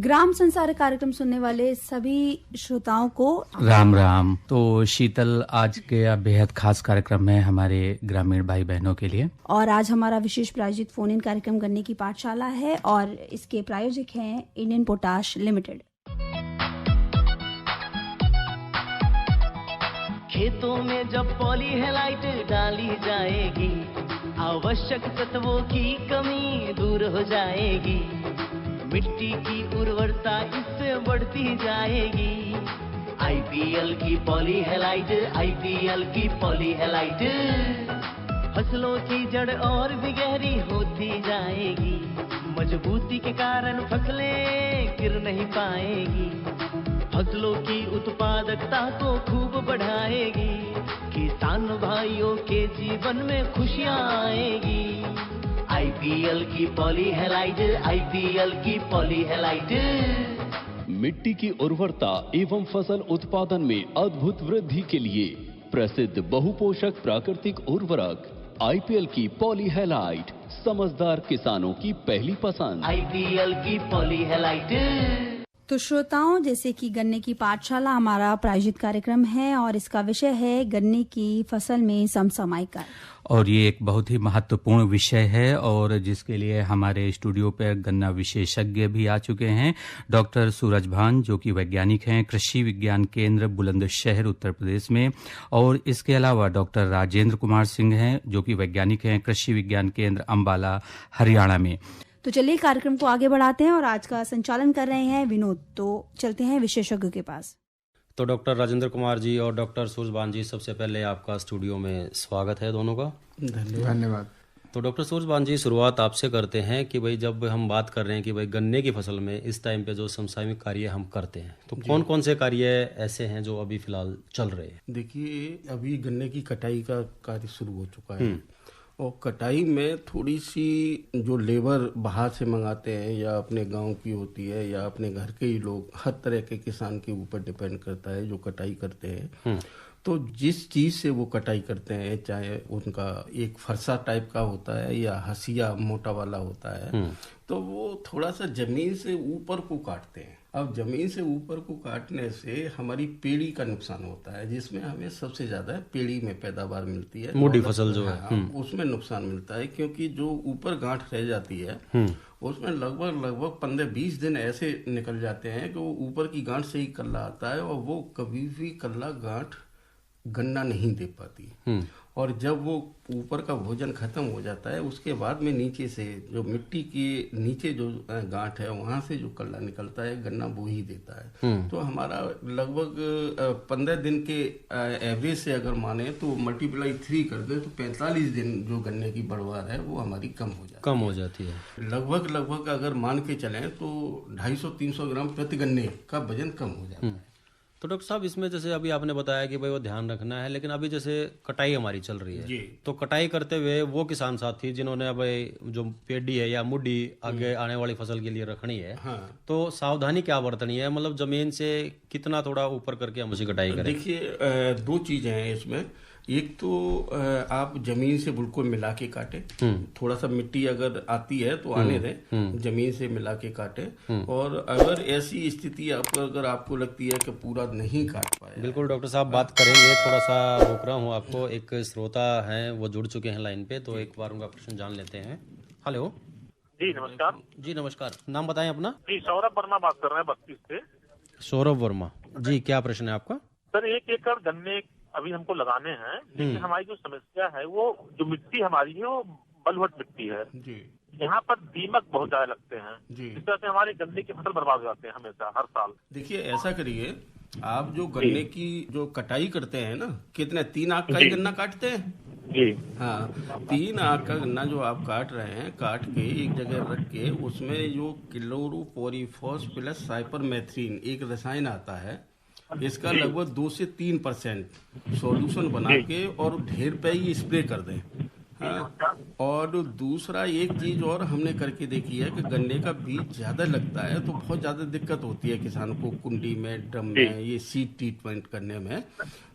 ग्राम संसार कार्यक्रम सुनने वाले सभी श्रोताओं को राम राम। तो शीतल, आज के बेहद खास कार्यक्रम है हमारे ग्रामीण भाई बहनों के लिए, और आज हमारा विशेष प्रायोजित फोन इन कार्यक्रम गन्ने की पाठशाला है और इसके प्रायोजक हैं इंडियन पोटाश लिमिटेड। खेतों में जब पॉलीहेलाइट डाली जाएगी, आवश्यक तत्वों की कमी दूर हो जाएगी, मिट्टी की उर्वरता इससे बढ़ती जाएगी। आईपीएल की पॉलीहेलाइट, आईपीएल की पॉलीहेलाइट, फसलों की जड़ और भी गहरी होती जाएगी, मजबूती के कारण फसलें गिर नहीं पाएगी, फसलों की उत्पादकता को खूब बढ़ाएगी, किसान भाइयों के जीवन में खुशियां आएगी। आईपीएल की पॉलीहेलाइट, आईपीएल की पॉलीहेलाइट। मिट्टी की उर्वरता एवं फसल उत्पादन में अद्भुत वृद्धि के लिए प्रसिद्ध बहुपोषक प्राकृतिक उर्वरक आईपीएल की पॉलीहेलाइट, समझदार किसानों की पहली पसंद। आईपीएल की पॉलीहेलाइट। तो श्रोताओं, जैसे कि गन्ने की पाठशाला हमारा प्रायोजित कार्यक्रम है और इसका विषय है गन्ने की फसल में समसामयिक, और ये एक बहुत ही महत्वपूर्ण विषय है और जिसके लिए हमारे स्टूडियो पर गन्ना विशेषज्ञ भी आ चुके हैं। डॉक्टर सूरज भान, जो कि वैज्ञानिक हैं कृषि विज्ञान केंद्र बुलंदशहर उत्तर प्रदेश में, और इसके अलावा डॉक्टर राजेंद्र कुमार सिंह हैं, जो कि वैज्ञानिक हैं कृषि विज्ञान केंद्र अंबाला हरियाणा में। तो चलिए कार्यक्रम को आगे बढ़ाते हैं और आज का संचालन कर रहे हैं विनोद। तो चलते हैं विशेषज्ञ के पास। तो डॉक्टर राजेंद्र कुमार जी और डॉक्टर सूरजभान जी, सबसे पहले आपका स्टूडियो में स्वागत है दोनों का। धन्यवाद। तो डॉक्टर सूरजभान जी, शुरुआत आपसे करते हैं कि भाई जब हम बात कर रहे हैं कि भाई गन्ने की फसल में इस टाइम पे जो समसामयिक कार्य हम करते हैं, तो कौन कौन से कार्य ऐसे हैं जो अभी फिलहाल चल रहे हैं? देखिए, अभी गन्ने की कटाई का कार्य शुरू हो चुका है और कटाई में थोड़ी सी जो लेबर बाहर से मंगाते हैं या अपने गांव की होती है या अपने घर के ही लोग, हर तरह के किसान के ऊपर डिपेंड करता है जो कटाई करते हैं। तो जिस चीज से वो कटाई करते हैं, चाहे उनका एक फरसा टाइप का होता है या हसिया मोटा वाला होता है, तो वो थोड़ा सा जमीन से ऊपर को काटते हैं। अब जमीन से ऊपर को काटने से हमारी पेड़ी का नुकसान होता है, जिसमें हमें सबसे ज्यादा पेड़ी में पैदावार मिलती है, मोटी फसल जो है उसमें नुकसान मिलता है, क्योंकि जो ऊपर गांठ रह जाती है उसमें लगभग 15-20 दिन ऐसे निकल जाते हैं कि वो ऊपर की गांठ से ही कल्ला आता है और वो कभी भी कल्ला गांठ गन्ना नहीं दे पाती। और जब वो ऊपर का भोजन खत्म हो जाता है, उसके बाद में नीचे से जो मिट्टी के नीचे जो गांठ है वहां से जो कल्ला निकलता है, गन्ना वो ही देता है। तो हमारा लगभग 15 दिन के एवरेज से अगर माने तो मल्टीप्लाई 3 कर दे तो 45 दिन जो गन्ने की बढ़वार है वो हमारी कम हो जाती है। लगभग अगर मान के चलें तो 250-300 ग्राम प्रति गन्ने का वजन कम हो जाता है। तो डॉक्टर साहब, इसमें जैसे अभी आपने बताया कि भाई वो ध्यान रखना है, लेकिन अभी जैसे कटाई हमारी चल रही है, तो कटाई करते हुए वो किसान साथी जिन्होंने अब जो पेडी है या मुड्डी आगे आने वाली फसल के लिए रखनी है, तो सावधानी क्या बरतनी है? मतलब जमीन से कितना थोड़ा ऊपर करके हम उसी कटाई करें? देखिए, 2 चीजें हैं इसमें। एक तो आप जमीन से बिल्कुल मिला के काटे, थोड़ा सा मिट्टी अगर आती है तो आने दें, जमीन से मिला के काटे। और अगर ऐसी स्थिति अगर आपको लगती है कि पूरा नहीं काट पाए, बिल्कुल डॉक्टर साहब बात करेंगे, थोड़ा सा रोक रहा हूँ आपको। एक श्रोता हैं, वो जुड़ चुके हैं लाइन पे, तो एक बार उनका प्रश्न जान लेते हैं। हेलो जी, नमस्कार। जी नमस्कार, नाम बताएं अपना। जी, सौरभ वर्मा बात कर रहे हैं 32 से। सौरभ वर्मा जी, क्या प्रश्न है आपका? सर, 1 एकड़ गन्ने अभी हमको लगाने हैं, लेकिन हमारी जो समस्या है वो जो मिट्टी हमारी है वो बलुअट मिट्टी है जी। यहाँ पर दीमक बहुत ज्यादा लगते हैं जी, इस तरह से हमारे गन्ने की फसल बर्बाद हो जाते हैं हमेशा, हर साल। देखिए, ऐसा करिए, आप जो गन्ने की जो कटाई करते हैं ना, कितने 3 आंख का ही गन्ना काटते हैं जी? हाँ, 3 आंख का गन्ना जो आप काट रहे हैं, काट के एक जगह रख के उसमें जो क्लोरोपोरिफॉस प्लस साइपरमेथ्रिन एक रसायन आता है, इसका लगभग 2 से 3% सॉल्यूशन बना के और ढेर पे ही स्प्रे कर दें। हाँ, और दूसरा एक चीज और हमने करके देखी है कि गन्ने का बीज ज्यादा लगता है तो बहुत ज्यादा दिक्कत होती है किसानों को कुंडी में, ड्रम में, ये सीड ट्रीटमेंट करने में।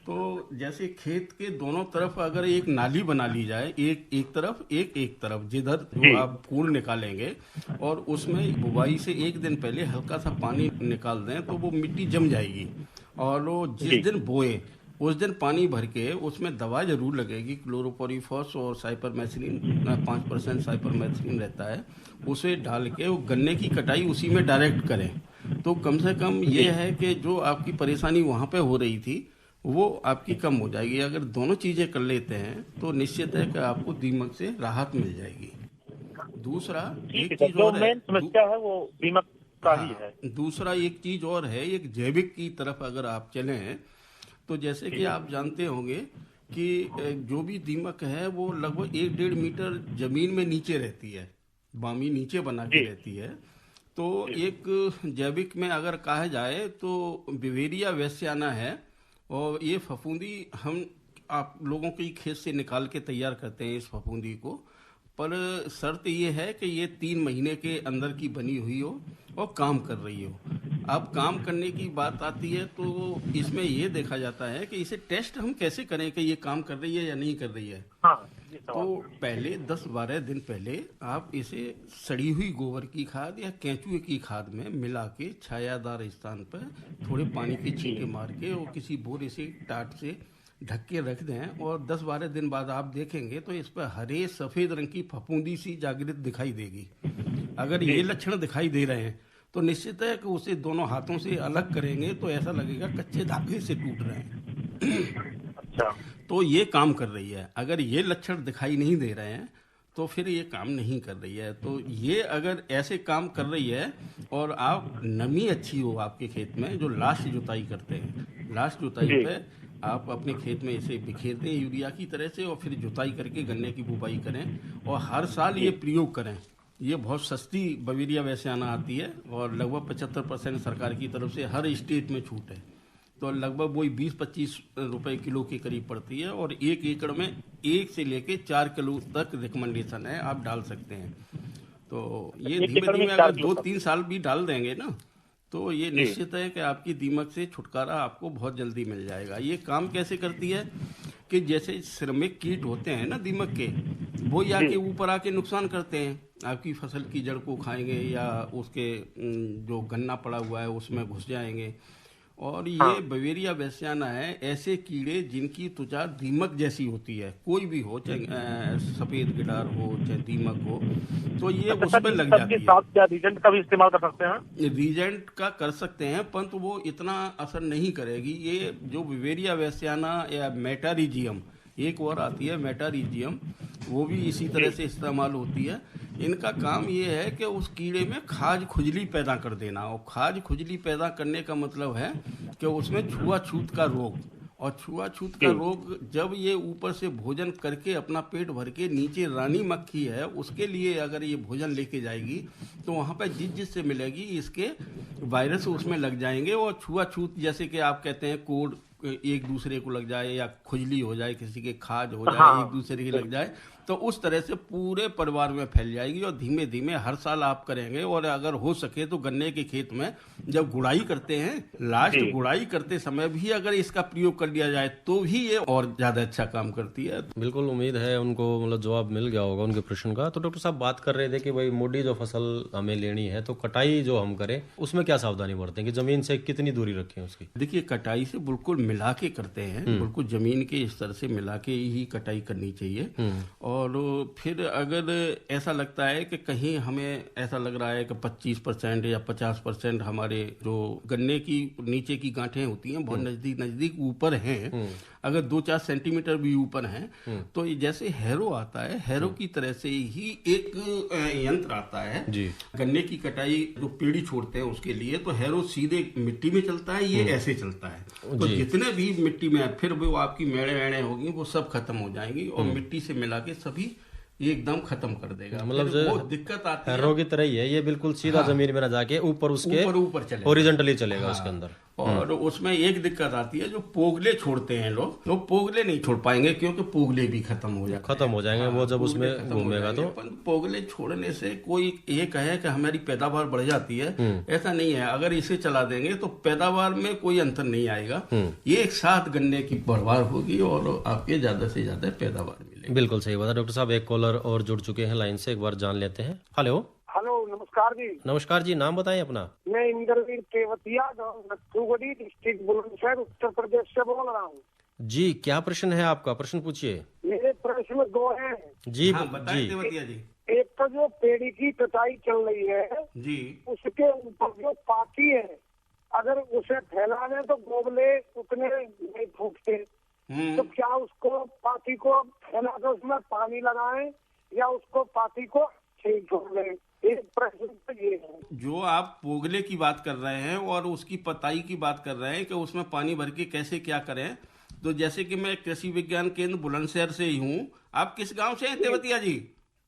तो जैसे खेत के दोनों तरफ अगर एक नाली बना ली जाए, एक तरफ जिधर जो आप कूड़ निकालेंगे और उसमें बुवाई से एक दिन पहले हल्का सा पानी निकाल दें तो वो मिट्टी जम जाएगी। और वो जिस दिन बोए उस दिन पानी भर के उसमें दवा जरूर लगेगी, क्लोरोपोरीफॉस और साइपरमेथ्रिन 5% साइपरमेथ्रिन रहता है, उसे डाल के वो गन्ने की कटाई उसी में डायरेक्ट करें। तो कम से कम ये है कि जो आपकी परेशानी वहाँ पे हो रही थी वो आपकी कम हो जाएगी। अगर दोनों चीजें कर लेते हैं तो निश्चित है कि आपको दीमक से राहत मिल जाएगी। दूसरा एक चीज और है, समस्या है वो दीमक का ही है। दूसरा एक चीज और है, एक जैविक की तरफ अगर आप चले हैं तो जैसे कि आप जानते होंगे कि जो भी दीमक है वो लगभग 1-1.5 मीटर जमीन में नीचे रहती है, बामी नीचे बना के रहती है। तो एक जैविक में अगर कहा जाए तो बिवेरिया वैश्याना है और ये फफूंदी हम आप लोगों के खेत से निकाल के तैयार करते हैं इस फफूंदी को, पर शर्त ये है कि ये 3 महीने के अंदर की बनी हुई हो और काम कर रही हो। अब काम करने की बात आती है तो इसमें ये देखा जाता है कि इसे टेस्ट हम कैसे करें कि ये काम कर रही है या नहीं कर रही है। तो पहले 10-12 दिन पहले आप इसे सड़ी हुई गोबर की खाद या केंचुए की खाद में मिला के छायादार स्थान पर थोड़े पानी के छींटे मार के और किसी बोरे से टाट से ढक के रख दें और 10-12 दिन बाद आप देखेंगे तो इस पर हरे सफेद रंग की फफूंदी सी जागृत दिखाई देगी। अगर ये लक्षण दिखाई दे रहे हैं तो निश्चित है कि उसे दोनों हाथों से अलग करेंगे तो ऐसा लगेगा कच्चे धागे से टूट रहे हैं। अच्छा, तो ये काम कर रही है। अगर ये लक्षण दिखाई नहीं दे रहे हैं तो फिर ये काम नहीं कर रही है। तो ये अगर ऐसे काम कर रही है और आप नमी अच्छी हो आपके खेत में, जो लास्ट जुताई करते हैं, लास्ट जुताई पे आप अपने खेत में इसे बिखेर दें यूरिया की तरह से और फिर जुताई करके गन्ने की बुवाई करें और हर साल ये प्रयोग करें। ये बहुत सस्ती बवेरिया वैश्याना आती है और लगभग 75% सरकार की तरफ से हर स्टेट में छूट है, तो लगभग वही 20-25 रुपए किलो के करीब पड़ती है और 1 एकड़ में 1 से लेके 4 किलो तक रिकमेंडेशन है, आप डाल सकते हैं। तो ये धीमे धीमे अगर 2-3 साल भी डाल देंगे ना तो ये निश्चित है कि आपकी दीमक से छुटकारा आपको बहुत जल्दी मिल जाएगा। ये काम कैसे करती है कि जैसे श्रमिक कीट होते हैं ना दीमक के, वो आके ऊपर आके नुकसान करते हैं, आपकी फसल की जड़ को खाएंगे या उसके जो गन्ना पड़ा हुआ है उसमें घुस जाएंगे। और ये बवेरिया वैश्याना है, ऐसे कीड़े जिनकी त्वचा दीमक जैसी होती है, कोई भी हो, चाहे सफेद गिडार हो चाहे दीमक हो, तो ये उसमें लग जाती है। क्या रीजेंट का भी इस्तेमाल कर सकते हैं? रीजेंट का कर सकते हैं परंतु वो इतना असर नहीं करेगी। ये जो बवेरिया वैश्याना या मेटारिजियम, एक और आती है मेटारिजियम, वो भी इसी तरह से इस्तेमाल होती है। इनका काम ये है कि उस कीड़े में खाज खुजली पैदा कर देना, और खाज खुजली पैदा करने का मतलब है कि उसमें छुआछूत का रोग, और छुआछूत का रोग जब ये ऊपर से भोजन करके अपना पेट भर के नीचे रानी मक्खी है उसके लिए अगर ये भोजन लेके जाएगी तो वहाँ पे जिससे मिलेगी इसके वायरस उसमें लग जाएंगे और छुआछूत जैसे कि आप कहते हैं कोड एक दूसरे को लग जाए या खुजली हो जाए, किसी के खाज हो जाए, एक दूसरे के लग जाए, तो उस तरह से पूरे परिवार में फैल जाएगी। और धीमे धीमे हर साल आप करेंगे और अगर हो सके तो गन्ने के खेत में जब गुड़ाई करते हैं, लास्ट गुड़ाई करते समय भी अगर इसका प्रयोग कर लिया जाए तो भी ये और ज्यादा अच्छा काम करती है। बिल्कुल उम्मीद है उनको मतलब जवाब मिल गया होगा उनके प्रश्न का। तो डॉक्टर साहब बात कर रहे थे कि भाई मोटी जो फसल हमें लेनी है तो कटाई जो हम करें उसमें क्या सावधानी बरतें कि जमीन से कितनी दूरी रखें उसकी? देखिए, कटाई से बिल्कुल मिला के करते हैं, बिल्कुल जमीन के स्तर से मिला के ही कटाई करनी चाहिए। और फिर अगर ऐसा लगता है कि कहीं हमें ऐसा लग रहा है कि 25% या 50% हमारे जो गन्ने की नीचे की गांठें होती हैं बहुत नजदीक ऊपर हैं, अगर 2-4 सेंटीमीटर भी ऊपर हैं, तो जैसे हैरो आता है, हैरो की तरह से ही एक यंत्र आता है गन्ने की कटाई जो पेड़ी छोड़ते हैं उसके लिए, तो हैरो सीधे मिट्टी में चलता है, ये ऐसे चलता है। तो जितने भी मिट्टी में फिर वो आपकी मेड़े वेड़े होगी वो सब खत्म हो जाएंगी और मिट्टी से मिला के सभी एकदम खत्म कर देगा। मतलब वो दिक्कत आती है हैरो की तरह ही है ये, बिल्कुल सीधा जमीन में न जाके ऊपर उसके ऊपर चलेगा, हॉरिजॉन्टली चलेगा उसके अंदर। और उसमें एक दिक्कत आती है, जो पोगले छोड़ते हैं लोग, वो पोगले नहीं छोड़ पाएंगे क्योंकि पोगले भी खत्म हो जाएंगे वो जब उसमें घूमेगा तो। पोगले छोड़ने से कोई ये कहे कि हमारी पैदावार बढ़ जाती है, ऐसा नहीं है। अगर इसे चला देंगे तो पैदावार में कोई अंतर नहीं आएगा, ये एक साथ गन्ने की पैदावार होगी और आपके ज्यादा से ज्यादा पैदावार मिलेगी। बिल्कुल सही बात है डॉक्टर साहब। एक कॉलर और जुड़ चुके हैं लाइन से, एक बार जान लेते हैं। हेलो नमस्कार जी। नमस्कार जी, नाम बताएं अपना। मैं इंद्रवीर केवतिया, नथुगढ़ी डिस्ट्रिक्ट बुलंदशहर, उत्तर प्रदेश से बोल रहा हूँ जी। क्या प्रश्न है आपका? प्रश्न पूछिए। मेरे प्रश्न 2 हैं जी। बताइए केवतिया जी। एक तो जो पेड़ी की कटाई चल रही है जी, उसके ऊपर जो पाती है, अगर उसे फैला दें तो गोबले उतने नहीं फूटते, तो क्या उसको पाती को फैला कर उसमें पानी लगाएं या उसको पाती को ठीक छोड़ दें? एक प्रश्न तो ये है। जो आप पोगले की बात कर रहे हैं और उसकी पताई की बात कर रहे हैं कि उसमें पानी भर के कैसे क्या करें, तो जैसे कि मैं कृषि विज्ञान केंद्र बुलंदशहर से ही हूँ। आप किस गांव से हैं तेवतिया जी?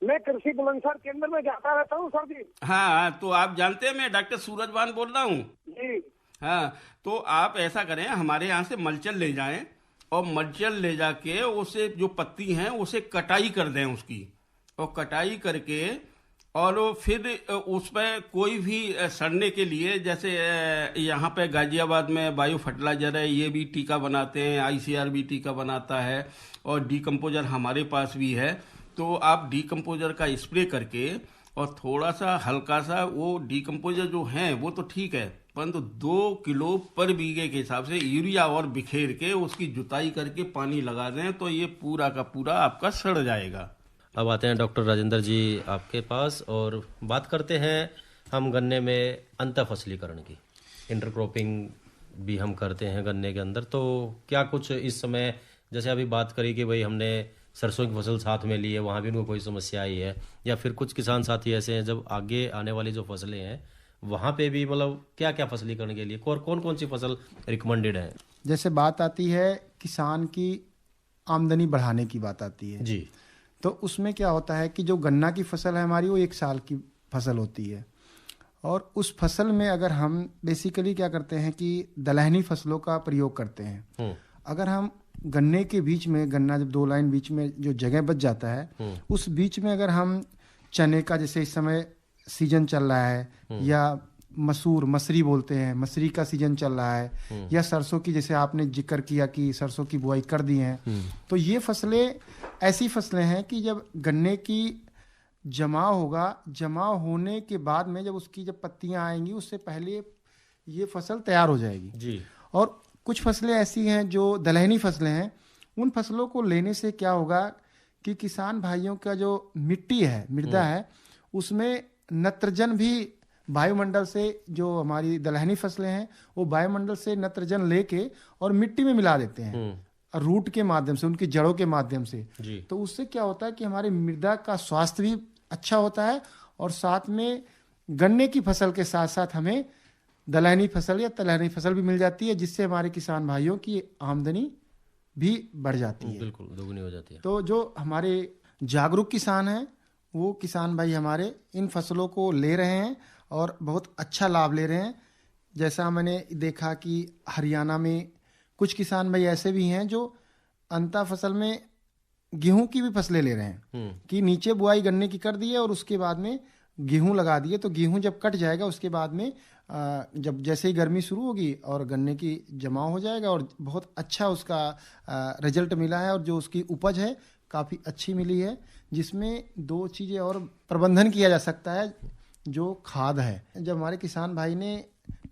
मैं कृषि बुलंदशहर केंद्र में जाता रहता हूँ सर जी। हाँ, तो आप जानते हैं मैं डॉक्टर सूरजभान बोल रहा हूँ जी। हाँ, तो आप ऐसा करें, हमारे यहाँ से मलचल ले जाएं और मलचल ले जाके उसे जो पत्ती हैं उसे कटाई कर दें उसकी, और कटाई करके और फिर उस पर कोई भी सड़ने के लिए, जैसे यहाँ पे गाजियाबाद में बायो फर्टिलाइजर है, ये भी टीका बनाते हैं, ICR भी टीका बनाता है, और डीकम्पोजर हमारे पास भी है। तो आप डीकम्पोजर का स्प्रे करके और थोड़ा सा हल्का सा वो डीकम्पोजर जो है वो तो ठीक है, परंतु 2 किलो पर बीघे के हिसाब से यूरिया और बिखेर के उसकी जुताई करके पानी लगा दें तो ये पूरा का पूरा आपका सड़ जाएगा। अब आते हैं डॉक्टर राजेंद्र जी आपके पास और बात करते हैं हम गन्ने में अंतर फसलीकरण की। इंटरक्रॉपिंग भी हम करते हैं गन्ने के अंदर, तो क्या कुछ इस समय, जैसे अभी बात करी कि भाई हमने सरसों की फसल साथ में ली है, वहाँ भी उनको कोई समस्या आई है, या फिर कुछ किसान साथी ऐसे हैं जब आगे आने वाली जो फसलें हैं वहाँ पे भी मतलब क्या क्या फसलीकरण के लिए और कौन कौन सी फसल रिकमेंडेड है? जैसे बात आती है किसान की आमदनी बढ़ाने की बात आती है जी, तो उसमें क्या होता है कि जो गन्ना की फसल है हमारी वो 1 साल की फसल होती है, और उस फसल में अगर हम बेसिकली क्या करते हैं कि दलहनी फसलों का प्रयोग करते हैं। अगर हम गन्ने के बीच में, गन्ना जब 2 लाइन बीच में जो जगह बच जाता है, उस बीच में अगर हम चने का, जैसे इस समय सीजन चल रहा है, या मसरी बोलते हैं, मसरी का सीजन चल रहा है, या सरसों की, जैसे आपने जिक्र किया कि सरसों की बुआई कर दी है, तो ये फसलें ऐसी फसलें हैं कि जब गन्ने की जमाव होगा, जमाव होने के बाद में जब उसकी जब पत्तियां आएंगी उससे पहले ये फसल तैयार हो जाएगी जी। और कुछ फसलें ऐसी हैं जो दलहनी फसलें हैं, उन फसलों को लेने से क्या होगा कि किसान भाइयों का जो मिट्टी है, मृदा है, उसमें नत्रजन भी वायुमंडल से, जो हमारी दलहनी फसलें हैं वो वायुमंडल से नत्रजन लेके और मिट्टी में मिला देते हैं रूट के माध्यम से, उनकी जड़ों के माध्यम से जी। तो उससे क्या होता है कि हमारे मृदा का स्वास्थ्य भी अच्छा होता है, और साथ में गन्ने की फसल के साथ साथ हमें दलहनी फसल या तिलहनी फसल भी मिल जाती है, जिससे हमारे किसान भाइयों की आमदनी भी बढ़ जाती है, बिल्कुल दोगुनी हो जाती है। तो जो हमारे जागरूक किसान हैं वो किसान भाई हमारे इन फसलों को ले रहे हैं और बहुत अच्छा लाभ ले रहे हैं। जैसा मैंने देखा कि हरियाणा में कुछ किसान भाई ऐसे भी हैं जो अंतर फसल में गेहूं की भी फसलें ले रहे हैं कि नीचे बुआई गन्ने की कर दी है और उसके बाद में गेहूं लगा दिए, तो गेहूं जब कट जाएगा उसके बाद में जब जैसे ही गर्मी शुरू होगी और गन्ने की जमाव हो जाएगा, और बहुत अच्छा उसका रिजल्ट मिला है, और जो उसकी उपज है काफ़ी अच्छी मिली है, जिसमें 2 चीज़ें और प्रबंधन किया जा सकता है। जो खाद है, जब हमारे किसान भाई ने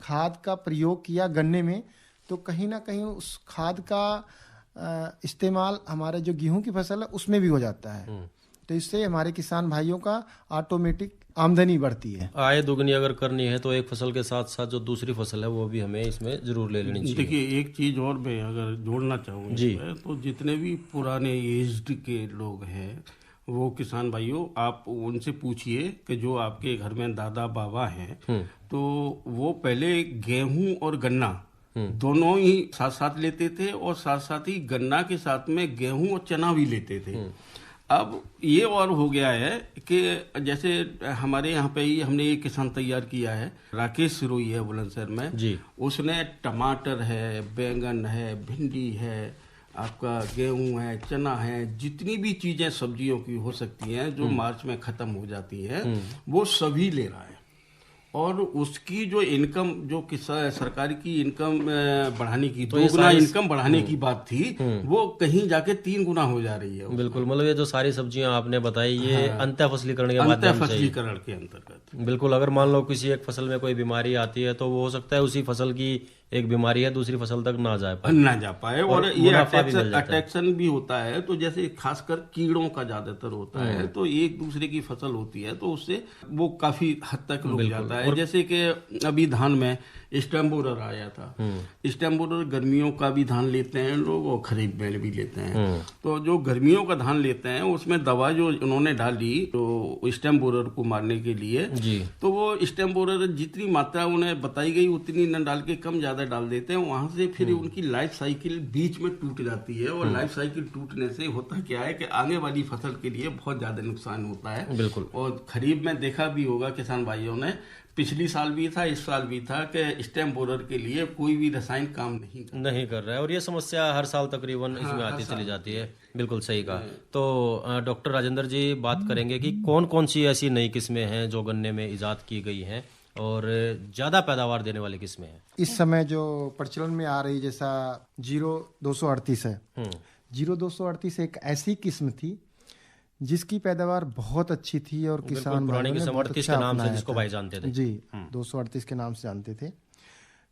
खाद का प्रयोग किया गन्ने में, तो कहीं ना कहीं उस खाद का इस्तेमाल हमारे जो गेहूं की फसल है उसमें भी हो जाता है, तो इससे हमारे किसान भाइयों का ऑटोमेटिक आमदनी बढ़ती है। आय दोगुनी अगर करनी है तो एक फसल के साथ साथ जो दूसरी फसल है वो भी हमें इसमें जरूर ले लेनी चाहिए। देखिए, एक चीज और मैं अगर जोड़ना चाहूँ जी, तो जितने भी पुराने एज्ड के लोग हैं वो किसान भाइयों, आप उनसे पूछिए कि जो आपके घर में दादा बाबा हैं, तो वो पहले गेहूं और गन्ना दोनों ही साथ साथ लेते थे, और साथ साथ ही गन्ना के साथ में गेहूं और चना भी लेते थे। अब ये और हो गया है कि जैसे हमारे यहाँ पे ही हमने एक किसान तैयार किया है, राकेश सिरोही है बुलंदशहर में जी। उसने टमाटर है, बैंगन है, भिंडी है, आपका गेहूं है, चना है, जितनी भी चीजें सब्जियों की हो सकती हैं जो मार्च में खत्म हो जाती है वो सभी ले रहा है। और उसकी जो इनकम, जो सरकार की इनकम बढ़ाने की, तो 2 गुना इनकम बढ़ाने की बात थी, वो कहीं जाके 3 गुना हो जा रही है। बिल्कुल, मतलब ये जो सारी सब्जियां आपने बताई ये अंतः फसलीकरण के माध्यम से, फसलीकरण के अंतर्गत। बिल्कुल, अगर मान लो किसी एक फसल में कोई बीमारी आती है तो वो हो सकता है उसी फसल की एक बीमारी है दूसरी फसल तक ना जा पाए और ये अटैक्शन भी होता है। तो जैसे खासकर कीड़ों का ज्यादातर होता है, तो एक दूसरे की फसल होती है तो उससे वो काफी हद तक रुक जाता है। जैसे कि अभी धान में स्टेम बोरर आया था, स्टेम बोरर गर्मियों का भी धान लेते हैं लोग और खरीफ में भी लेते हैं। तो जो गर्मियों का धान लेते हैं उसमें दवा जो उन्होंने डाली तो स्टेम बोरर को मारने के लिए जी। तो वो स्टेम बोरर जितनी मात्रा उन्हें बताई गई उतनी न डाल के कम ज्यादा डाल देते हैं, वहां से फिर उनकी लाइफ साइकिल बीच में टूट जाती है। और लाइफ साइकिल टूटने से होता क्या है कि आगे वाली फसल के लिए बहुत ज्यादा नुकसान होता है। बिल्कुल, और खरीफ में देखा भी होगा किसान भाइयों ने, पिछली साल भी था, इस साल भी था कि स्टेम बोरर के लिए कोई भी रसायन काम नहीं कर रहा है। और ये समस्या हर साल तकरीबन इसमें आती चली जाती है। बिल्कुल सही कहा। तो डॉक्टर राजेंद्र जी बात करेंगे कि कौन कौन सी ऐसी नई किस्में हैं जो गन्ने में इजाद की गई हैं और ज्यादा पैदावार देने वाली किस्में हैं इस समय जो प्रचलन में आ रही, जैसा 0238 है। 0238 एक ऐसी किस्म थी जिसकी पैदावार बहुत अच्छी थी और किसान पुरानी किस्म 38 के नाम से जिसको भाई जानते थे जी, 238 के नाम से जानते थे।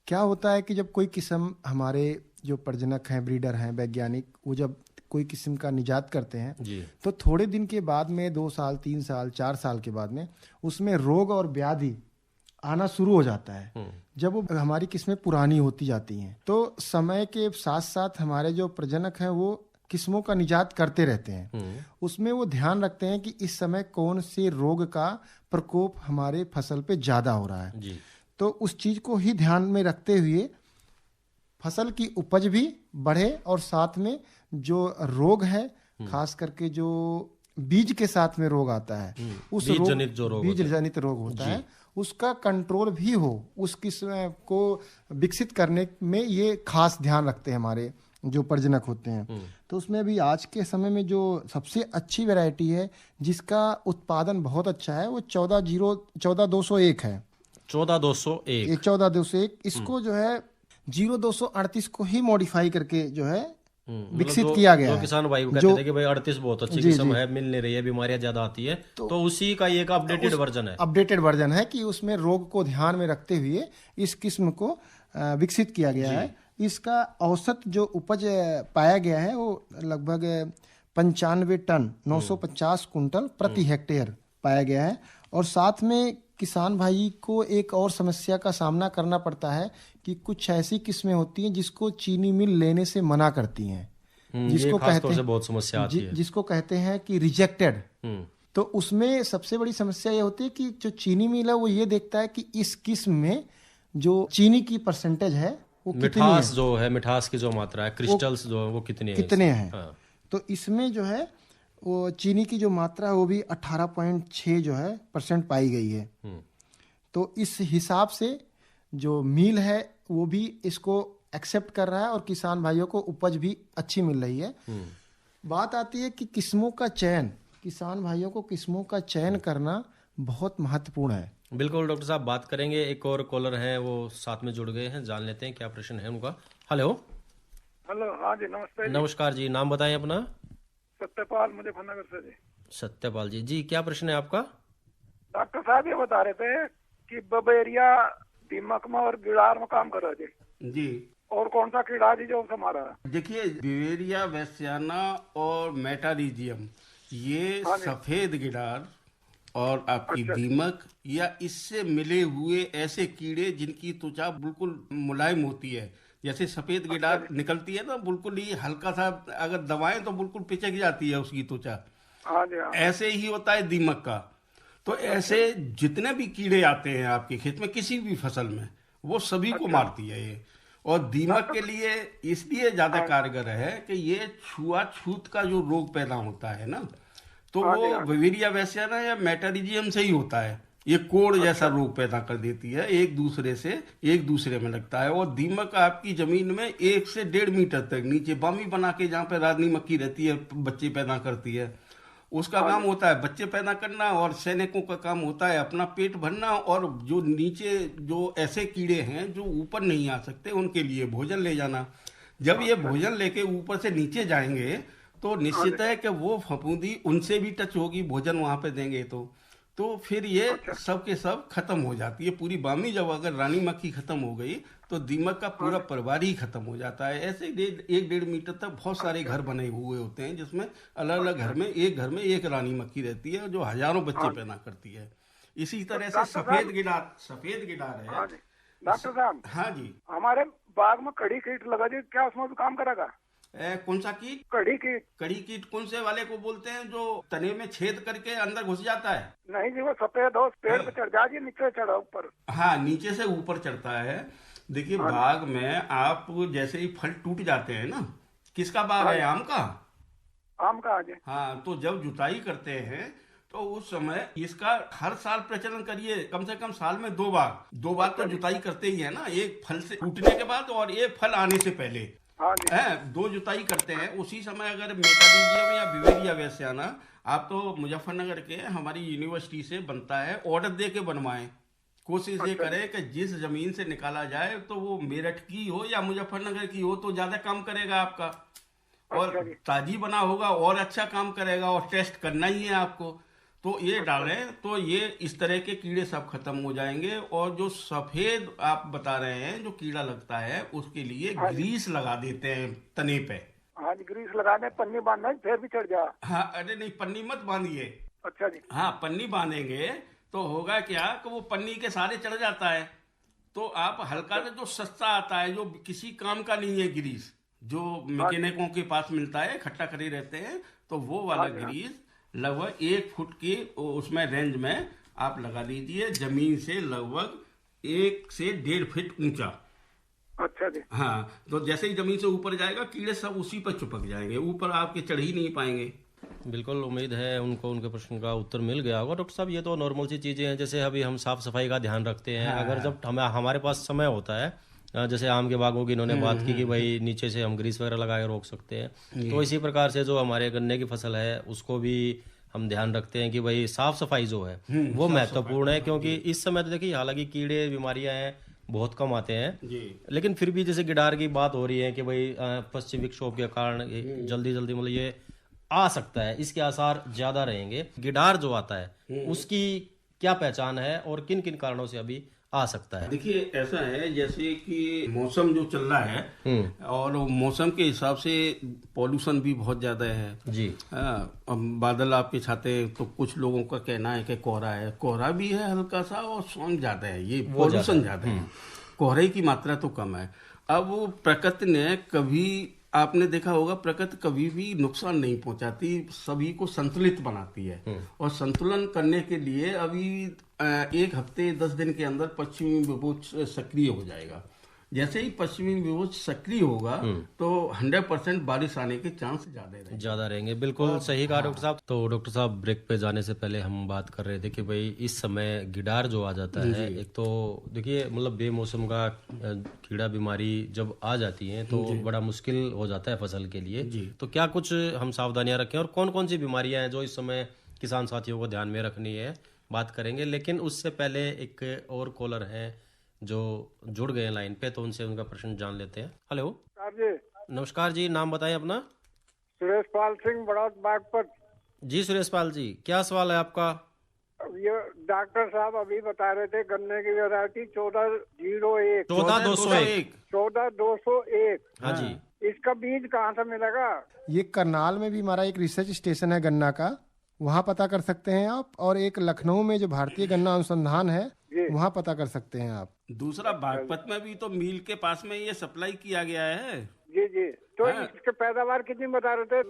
क्या होता है कि जब कोई किस्म, हमारे जो प्रजनक हैं, ब्रीडर हैं, वैज्ञानिक, वो जब कोई किस्म का निजात करते हैं तो थोड़े दिन के बाद में 2 साल 3 साल 4 साल के बाद में उसमें रोग और व्याधि आना शुरू हो जाता है। जब वो हमारी किस्में पुरानी होती जाती हैं तो समय के साथ साथ हमारे जो प्रजनक हैं वो किस्मों का निजात करते रहते हैं। उसमें वो ध्यान रखते हैं कि इस समय कौन से रोग का प्रकोप हमारे फसल पे ज्यादा हो रहा है जी। तो उस चीज को ही ध्यान में रखते हुए फसल की उपज भी बढ़े और साथ में जो रोग है, खास करके जो बीज के साथ में रोग आता है, उस बीज जनित रोग होता है, उसका कंट्रोल भी हो, उस किस्म को विकसित करने में ये खास ध्यान रखते हैं हमारे जो प्रजनक होते हैं। तो उसमें भी आज के समय में जो सबसे अच्छी वैरायटी है जिसका उत्पादन बहुत अच्छा है वो 14201 है। 14201 इसको जो है 0238 को ही मॉडिफाई करके जो है विकसित किया गया है। किसान भाई कहते थे कि भाई 38 बहुत अच्छी किस्म है, मिल नहीं रही है, बीमारियां ज्यादा आती है, तो उसी का एक अपडेटेड वर्जन है कि उसमें रोग को ध्यान में रखते हुए इस किस्म को विकसित किया गया है। इसका औसत जो उपज पाया गया है वो लगभग 95 टन 950 कुंटल प्रति हेक्टेयर पाया गया है। और साथ में किसान भाई को एक और समस्या का सामना करना पड़ता है कि कुछ ऐसी किस्में होती हैं जिसको चीनी मिल लेने से मना करती हैं, जिसको कहते हैं बहुत समस्या आती है, जिसको कहते हैं कि रिजेक्टेड। तो उसमें सबसे बड़ी समस्या ये होती है कि जो चीनी मिल है वो ये देखता है कि इस किस्म में जो चीनी की परसेंटेज है वो मिठास जो है, मिठास की जो मात्रा है, क्रिस्टल्स जो है वो कितने हैं। तो इसमें जो है वो चीनी की जो मात्रा है वो भी 18.6 जो है % पाई गई है। तो इस हिसाब से जो मील है वो भी इसको एक्सेप्ट कर रहा है और किसान भाइयों को उपज भी अच्छी मिल रही है। बात आती है कि किस्मों का चयन, किसान भाइयों को किस्मों का चयन करना बहुत महत्वपूर्ण है। बिल्कुल डॉक्टर साहब, बात करेंगे। एक और कॉलर है वो साथ में जुड़ गए हैं, जान लेते हैं क्या प्रश्न है उनका। हेलो। हाँ जी, नमस्ते। नमस्कार जी, नाम बताएं अपना। सत्यपाल, मुजफ्फरनगर से जी। सत्यपाल जी, क्या प्रश्न है आपका? डॉक्टर साहब ये बता रहे थे कि बबेरिया दीमक में और गिड़ार में काम कर रहे थे जी, और कौन सा कीड़ा जी जो हमारा? देखिए, बिवेरिया वैश्याना और मेटारिजियम, ये सफेद गिड़ार और आपकी दीमक या इससे मिले हुए ऐसे कीड़े जिनकी त्वचा बिल्कुल मुलायम होती है, जैसे सफेद गिड़ार निकलती है ना, बिल्कुल ही हल्का सा अगर दबाएं तो बिल्कुल पिचक जाती है उसकी त्वचा, ऐसे ही होता है दीमक का। तो ऐसे जितने भी कीड़े आते हैं आपके खेत में किसी भी फसल में, वो सभी को मारती है ये। और दीमक के लिए इसलिए ज्यादा कारगर है कि ये छुआछूत का जो रोग पैदा होता है ना, तो वो विवेरिया वैसियाना या मेटारिजियम से ही होता है। ये कोड़ जैसा रोग पैदा कर देती है, एक दूसरे में लगता है। और दीमक आपकी जमीन में 1 से 1.5 मीटर तक नीचे बामी बना के, जहाँ पे रानी मक्खी रहती है, बच्चे पैदा करती है, उसका काम होता है बच्चे पैदा करना, और सैनिकों का काम होता है अपना पेट भरना। और जो नीचे जो ऐसे कीड़े हैं जो ऊपर नहीं आ सकते, उनके लिए भोजन ले जाना। जब ये भोजन लेके ऊपर से नीचे जाएंगे तो निश्चित है कि वो फफूंदी उनसे भी टच होगी, भोजन वहां पे देंगे तो फिर ये सब के सब खत्म हो जाती है पूरी बामी। जब अगर रानी मक्खी खत्म हो गई तो दीमक का पूरा परिवार ही खत्म हो जाता है। ऐसे 1.5 मीटर तक बहुत सारे घर बने हुए होते हैं, जिसमें अलग अलग घर में एक रानी मक्खी रहती है जो हजारों बच्चे पैदा करती है। इसी तरह से सफेद गिडार है। डॉक्टर साहब, हाँ जी, हमारे बाग में कड़ी कीट लगा दी, क्या उसमें भी काम करेगा? कौन सा कीट? कड़ी कीट कौन से वाले को बोलते हैं, जो तने में छेद करके अंदर घुस जाता है? नहीं जी, वो सफेद हो, पेड़ पे चढ़ जाती है, नीचे चढ़ा ऊपर। हाँ, नीचे से ऊपर चढ़ता है। देखिए बाग में आप जैसे ही फल टूट जाते हैं ना, किसका बाग है? आम का आज। हाँ, तो जब जुताई करते हैं तो उस समय इसका हर साल प्रचलन करिए, कम से कम साल में 2 बार तो जुताई करते ही है ना, एक फल से टूटने के बाद और एक फल आने से पहले। 2 जुताई करते हैं। उसी समय अगर मेटारिजियम या विवेरिया वैसियाना आप तो मुजफ्फरनगर के हमारी यूनिवर्सिटी से बनता है, ऑर्डर दे के बनवाएं। कोशिश ये करें कि जिस जमीन से निकाला जाए तो वो मेरठ की हो या मुजफ्फरनगर की हो, तो ज्यादा काम करेगा आपका, और ताजी बना होगा और अच्छा काम करेगा, और टेस्ट करना ही है आपको। तो ये डालें तो ये इस तरह के कीड़े सब खत्म हो जाएंगे। और जो सफेद आप बता रहे हैं जो कीड़ा लगता है, उसके लिए ग्रीस लगा देते हैं तने पे। हाँ, ग्रीस लगा दे, पन्नी बांधना, फिर भी चढ़ जा। हाँ, अरे नहीं, पन्नी मत बांधिए। अच्छा जी। हाँ, पन्नी बांधेंगे तो होगा क्या कि वो पन्नी के सारे चढ़ जाता है। तो आप हल्का से जो सस्ता आता है, जो किसी काम का नहीं है, ग्रीस जो मैकेनिकों के पास मिलता है, इकट्ठा करे रहते हैं, तो वो वाला ग्रीस लगभग 1 फुट की उसमें रेंज में आप लगा दीजिए, जमीन से लगभग 1 से 1.5 फीट ऊंचा। अच्छा जी। हाँ, तो जैसे ही जमीन से ऊपर जाएगा कीड़े सब उसी पर चिपक जाएंगे, ऊपर आपके चढ़ ही नहीं पाएंगे। बिल्कुल, उम्मीद है उनको उनके प्रश्न का उत्तर मिल गया होगा। डॉक्टर साहब, ये तो नॉर्मल सी चीजें हैं, जैसे अभी हम साफ सफाई का ध्यान रखते हैं। अगर जब हमारे पास समय होता है, जैसे आम के बागों की इन्होंने बात की कि भाई नीचे से हम ग्रीस वगैरह लगा के रोक सकते हैं, तो इसी प्रकार से जो हमारे गन्ने की फसल है उसको भी हम ध्यान रखते हैं कि भाई साफ सफाई जो है वो महत्वपूर्ण है। क्योंकि इस समय तो देखिए, हालांकि कीड़े बीमारियां हैं बहुत कम आते हैं, लेकिन फिर भी जैसे गिडार की बात हो रही है कि भाई पश्चिमी विक्षोभ के कारण जल्दी मतलब ये आ सकता है, इसके आसार ज्यादा रहेंगे। गिडार जो आता है उसकी क्या पहचान है और किन किन कारणों से अभी आ सकता है? देखिए, ऐसा है जैसे कि मौसम जो चल रहा है और मौसम के हिसाब से पॉल्यूशन भी बहुत ज्यादा है जी। बादल आपके छाते हैं, तो कुछ लोगों का कहना है कि कोहरा भी है हल्का सा, और सौंग ज्यादा है, ये पॉल्यूशन ज्यादा है, कोहरे की मात्रा तो कम है। अब वो प्रकृति ने कभी, आपने देखा होगा, प्रकृति कभी भी नुकसान नहीं पहुंचाती, सभी को संतुलित बनाती है। और संतुलन करने के लिए अभी 1 हफ्ते 10 दिन के अंदर पश्चिमी विभूत सक्रिय हो जाएगा। जैसे ही पश्चिमी विभूत सक्रिय होगा तो 100% बारिश आने के चांस ज्यादा रहेंगे। बिल्कुल सही कहा डॉक्टर साहब। तो डॉक्टर साहब, ब्रेक पे जाने से पहले हम बात कर रहे थे कि भाई इस समय गिडार जो आ जाता है, एक तो देखिए मतलब बेमौसम का कीड़ा बीमारी जब आ जाती है तो बड़ा मुश्किल हो जाता है फसल के लिए। तो क्या कुछ हम सावधानियां रखें और कौन कौन सी बीमारियां हैं जो इस समय किसान साथियों को ध्यान में रखनी है, बात करेंगे। लेकिन उससे पहले एक और कॉलर है जो जुड़ गए लाइन पे, तो उनसे उनका प्रश्न जान लेते हैं। हेलो जी, नमस्कार जी, नाम बताएं अपना। सुरेश पाल सिंह, बड़ौत बागपत। जी सुरेश पाल जी, क्या सवाल है आपका? ये डॉक्टर साहब अभी बता रहे थे गन्ने की वैरायटी 1401। 14201। हाँ जी, इसका बीज कहाँ से मिलेगा? ये करनाल में भी हमारा एक रिसर्च स्टेशन है गन्ना का, वहाँ पता कर सकते हैं आप। और एक लखनऊ में जो भारतीय गन्ना अनुसंधान है, वहाँ पता कर सकते हैं आप। दूसरा बागपत में भी तो मिल के पास में ये सप्लाई किया गया है। जी जी। तो इसकी पैदावार कितनी बता रहे थे?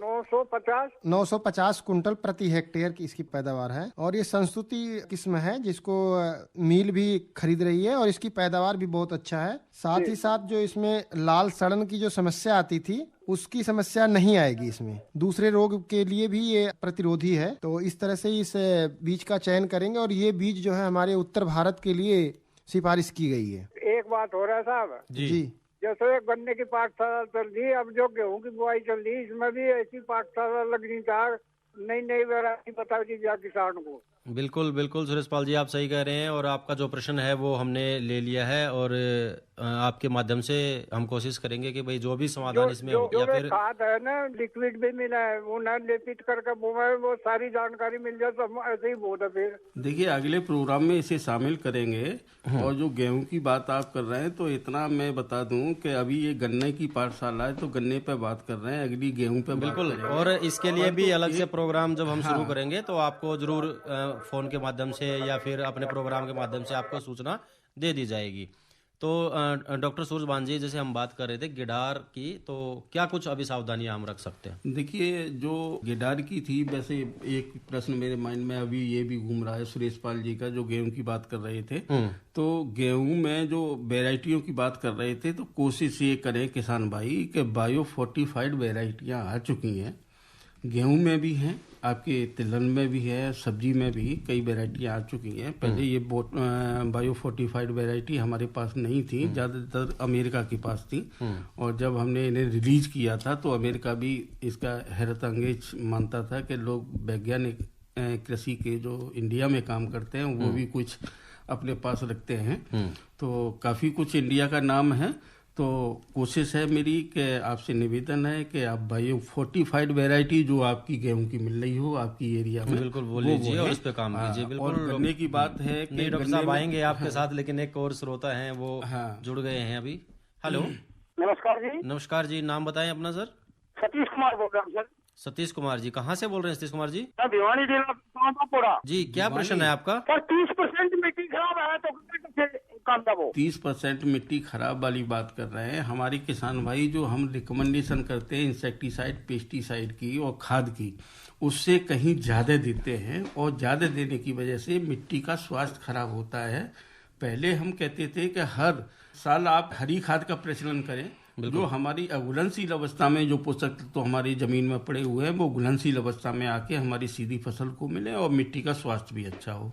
950 कुंटल प्रति हेक्टेयर की इसकी पैदावार है। और ये संस्तुति किस्म है जिसको मील भी खरीद रही है और इसकी पैदावार भी बहुत अच्छा है। साथ ही साथ जो इसमें लाल सड़न की जो समस्या आती थी उसकी समस्या नहीं आएगी इसमें। दूसरे रोग के लिए भी ये प्रतिरोधी है। तो इस तरह से इस बीज का चयन करेंगे और ये बीज जो है हमारे उत्तर भारत के लिए सिफारिश की गई है। एक बात हो रहा है साहब जी, जैसे गन्ने की पाठशाला चल रही है, अब जो गेहूं की बुआई चल रही है इसमें भी ऐसी पाठशाला लगनी चाहिए, नई नई वैरायटी बता दीजिए किसान को। बिल्कुल बिल्कुल सुरेश पाल जी, आप सही कह रहे हैं और आपका जो प्रश्न है वो हमने ले लिया है और आपके माध्यम से हम कोशिश करेंगे कि भाई जो भी समाधान इसमें हो या फिर खाद है ना, लिक्विड भी मिला है, वो न लेपित करके वो सारी जानकारी मिल जाए तो ऐसे ही बहुत है। फिर देखिए अगले प्रोग्राम में इसे शामिल करेंगे। और जो गेहूं की बात आप कर रहे हैं तो इतना मैं बता दूं कि अभी ये गन्ने की पाठशाला है तो गन्ने पे बात कर रहे हैं, अगली गेहूं पे बिल्कुल। और इसके लिए भी अलग से प्रोग्राम जब हम शुरू करेंगे तो आपको जरूर फोन के माध्यम से या फिर अपने प्रोग्राम के माध्यम से आपको सूचना दे दी जाएगी। तो डॉक्टर सूरजभान जी, जैसे हम बात कर रहे थे गिडार की, तो क्या कुछ अभी सावधानियां हम रख सकते हैं? देखिए जो गिडार की थी, वैसे एक प्रश्न मेरे माइंड में अभी ये भी घूम रहा है सुरेश पाल जी का, जो गेहूं की बात कर रहे थे। तो गेहूं में जो वेराइटियों की बात कर रहे थे तो कोशिश ये करें किसान भाई कि बायो फोर्टिफाइड वेराइटियां आ चुकी हैं। गेहूं में भी हैं, आपके तिलहन में भी है, सब्जी में भी कई वेराइटियां आ चुकी हैं। पहले ये बायो फोर्टिफाइड वेराइटी हमारे पास नहीं थी, ज़्यादातर अमेरिका के पास थी। और जब हमने इन्हें रिलीज किया था तो अमेरिका भी इसका हैरत अंगेज मानता था कि लोग वैज्ञानिक कृषि के जो इंडिया में काम करते हैं वो भी कुछ अपने पास रखते हैं। तो काफ़ी कुछ इंडिया का नाम है। तो कोशिश है मेरी कि आपसे निवेदन है कि आप बायो फोर्टिफाइड वैरायटी जो आपकी गेहूं की मिल रही हो आपकी एरिया में, बिल्कुल वो लीजिए और इस पे काम कीजिए। बिल्कुल। और गन्ने की बात है कि नहीं डॉक्टर साहब आएंगे आपके साथ, लेकिन एक और श्रोता हैं वो जुड़ गए हैं अभी। हेलो, नमस्कार जी। नमस्कार जी, नाम बताएं अपना सर। सतीश कुमार बोल रहा हूँ सर। सतीश कुमार जी, कहाँ से बोल रहे हैं सतीश कुमार जी? भिवानी जिला जी, क्या प्रश्न है आपका? सर 30% मिट्टी खराब है तो काम दबो। 30% मिट्टी खराब वाली बात कर रहे हैं हमारे किसान भाई। जो हम रिकमेंडेशन करते हैं इंसेक्टिसाइड पेस्टिसाइड की और खाद की, उससे कहीं ज्यादा देते हैं और ज्यादा देने की वजह से मिट्टी का स्वास्थ्य खराब होता है। पहले हम कहते थे कि हर साल आप हरी खाद का प्रचलन करें, जो हमारी अघुलनशील अवस्था में जो पोषक तत्व तो हमारी जमीन में पड़े हुए हैं वो घुलनशील अवस्था में आके हमारी सीधी फसल को मिले और मिट्टी का स्वास्थ्य भी अच्छा हो।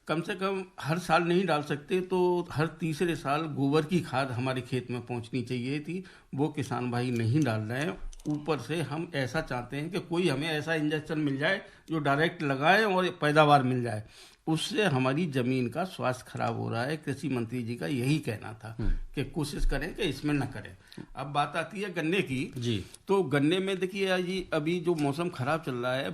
कम से कम हर साल नहीं डाल सकते तो हर तीसरे साल गोबर की खाद हमारे खेत में पहुंचनी चाहिए थी, वो किसान भाई नहीं डाल रहे हैं। ऊपर से हम ऐसा चाहते हैं कि कोई हमें ऐसा इंजेक्शन मिल जाए जो डायरेक्ट लगाए और पैदावार मिल जाए, उससे हमारी जमीन का स्वास्थ्य खराब हो रहा है। कृषि मंत्री जी का यही कहना था कि कोशिश करें कि इसमें न करें। अब बात आती है गन्ने की जी। तो गन्ने में देखिए जी अभी जो मौसम खराब चल रहा है,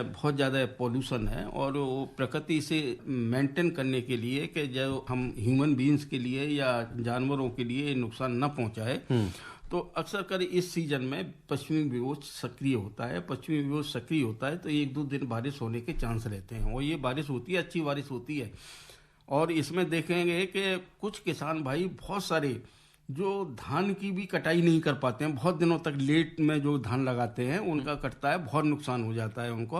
बहुत ज़्यादा पोल्यूशन है और प्रकृति से मेंटेन करने के लिए कि जो हम ह्यूमन बीइंग्स के लिए या जानवरों के लिए नुकसान न पहुंचाए, तो अक्सर कर इस सीजन में पश्चिमी विक्षोभ सक्रिय होता है। पश्चिमी विक्षोभ सक्रिय होता है तो 1-2 दिन बारिश होने के चांस रहते हैं और ये बारिश होती है, अच्छी बारिश होती है। और इसमें देखेंगे कि कुछ किसान भाई बहुत सारे जो धान की भी कटाई नहीं कर पाते हैं, बहुत दिनों तक लेट में जो धान लगाते हैं उनका कटता है, बहुत नुकसान हो जाता है उनको।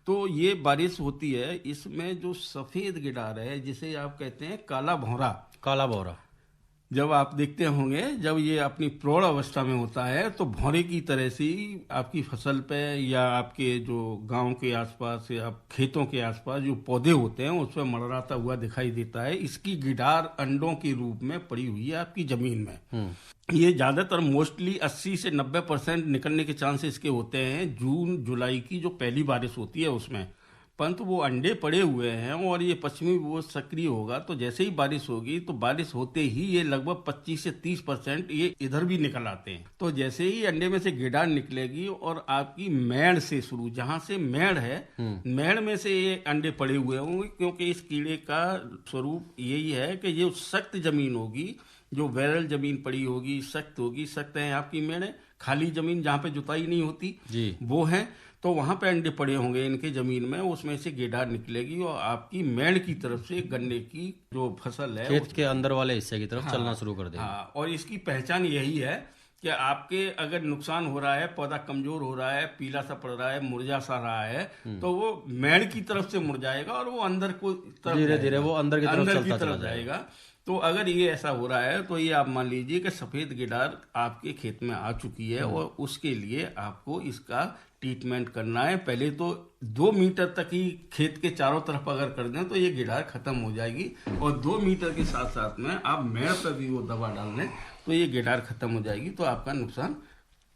तो ये बारिश होती है, इसमें जो सफेद गिडार है जिसे आप कहते हैं काला भौरा, जब आप देखते होंगे जब ये अपनी प्रौढ़ अवस्था में होता है तो भौरे की तरह से आपकी फसल पे या आपके जो गांव के आसपास या खेतों के आसपास जो पौधे होते हैं उस पर मड़राता हुआ दिखाई देता है। इसकी गिडार अंडों के रूप में पड़ी हुई है आपकी जमीन में। ये ज्यादातर मोस्टली 80 से 90% निकलने के चांस इसके होते हैं जून जुलाई की जो पहली बारिश होती है उसमें, परंतु वो अंडे पड़े हुए हैं और ये पश्चिमी वो सक्रिय होगा तो जैसे ही बारिश होगी तो बारिश होते ही ये लगभग 25 से 30% ये इधर भी निकल आते हैं। तो जैसे ही अंडे में से गिडार निकलेगी और आपकी मेड़ से शुरू, जहां से मेड़ है मेड़ में से ये अंडे पड़े हुए होंगे, क्योंकि इस कीड़े का स्वरूप यही है कि ये सख्त जमीन होगी, जो वैरल जमीन पड़ी होगी सख्त होगी। सख्त है आपकी मेड़, खाली जमीन जहाँ पे जुताई नहीं होती जी वो है, तो वहां पे अंडे पड़े होंगे इनके जमीन में, उसमें से गिडार निकलेगी और आपकी मेड़ की तरफ से गन्ने की जो फसल है खेत के अंदर वाले हिस्से की तरफ चलना शुरू कर देगी। और इसकी पहचान यही है कि आपके अगर नुकसान हो रहा है, पौधा कमजोर हो रहा है, पीला सा पड़ रहा है, मुरझा सा रहा है, तो वो मेड़ की तरफ से मुरझाएगा और वो अंदर को धीरे धीरे वो अंदर की तरफ चलता जाएगा। तो अगर ये ऐसा हो रहा है तो ये आप मान लीजिए कि सफेद गिडार आपके खेत में आ चुकी है और उसके लिए आपको इसका ट्रीटमेंट करना है। पहले तो 2 मीटर तक ही खेत के चारों तरफ अगर कर दें तो ये गिडार खत्म हो जाएगी, और 2 मीटर के साथ साथ में आप मेड़ पर भी वो दवा डाल दें तो ये गिडार खत्म हो जाएगी, तो आपका नुकसान